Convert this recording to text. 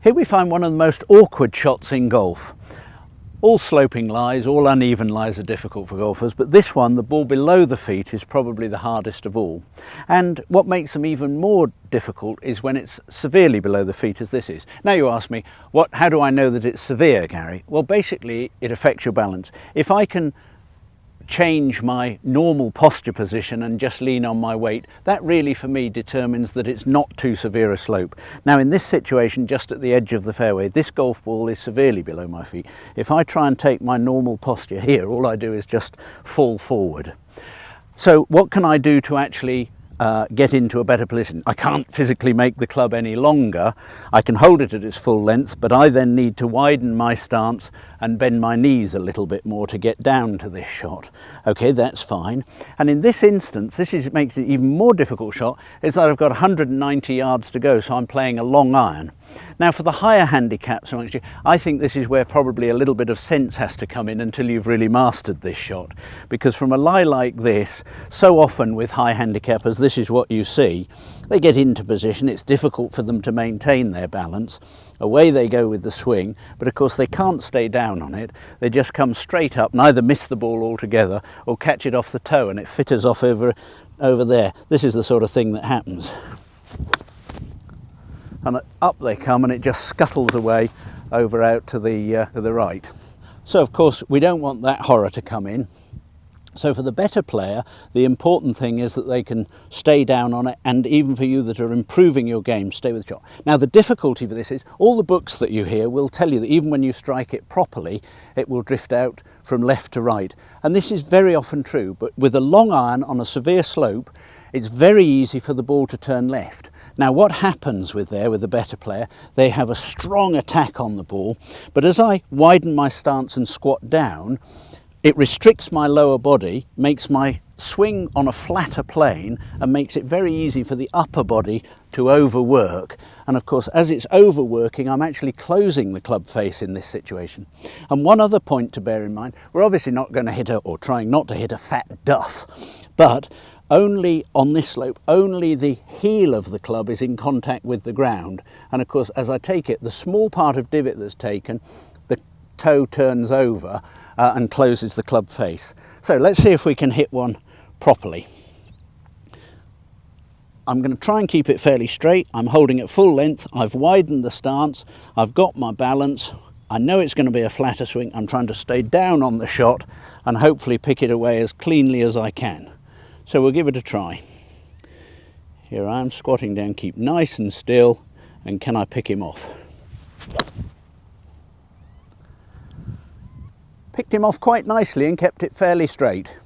Here we find one of the most awkward shots in golf. All sloping lies, all uneven lies are difficult for golfers, but this one, the ball below the feet, is probably the hardest of all. And what makes them even more difficult is when it's severely below the feet, as this is. Now you ask me, how do I know that it's severe, Gary? Well, basically it affects your balance. If I can change my normal posture position and just lean on my weight, that really for me determines that it's not too severe a slope. Now in this situation, just at the edge of the fairway, this golf ball is severely below my feet. If I try and take my normal posture here, all I do is just fall forward. So what can I do to actually get into a better position? I can't physically make the club any longer. I can hold it at its full length, but I then need to widen my stance and bend my knees a little bit more to get down to this shot. Okay, that's fine. And in this instance, makes it even more difficult shot, is that I've got 190 yards to go, so I'm playing a long iron. Now for the higher handicaps, I think this is where probably a little bit of sense has to come in until you've really mastered this shot. Because from a lie like this, so often with high handicappers, this is what you see. They get into position, it's difficult for them to maintain their balance. Away they go with the swing, but of course they can't stay down on it. They just come straight up and either miss the ball altogether or catch it off the toe and it fitters off over there. This is the sort of thing that happens. And up they come and it just scuttles away over out to the right. So of course we don't want that horror to come in. So for the better player, the important thing is that they can stay down on it, and even for you that are improving your game, stay with the shot. Now the difficulty for this is all the books that you hear will tell you that even when you strike it properly, it will drift out from left to right. And this is very often true, but with a long iron on a severe slope, it's very easy for the ball to turn left. Now what happens with the better player, they have a strong attack on the ball, but as I widen my stance and squat down, it restricts my lower body, makes my swing on a flatter plane and makes it very easy for the upper body to overwork. And of course, as it's overworking, I'm actually closing the club face in this situation. And one other point to bear in mind, we're obviously not going to hit or trying not to hit a fat duff, but only on this slope, only the heel of the club is in contact with the ground. And of course, as I take it, the small part of divot that's taken, the toe turns over and closes the club face. So let's see if we can hit one properly. I'm going to try and keep it fairly straight. I'm holding it full length. I've widened the stance. I've got my balance. I know it's going to be a flatter swing. I'm trying to stay down on the shot and hopefully pick it away as cleanly as I can. So we'll give it a try. Here I am squatting down, keep nice and still, and can I pick him off? Picked him off quite nicely and kept it fairly straight.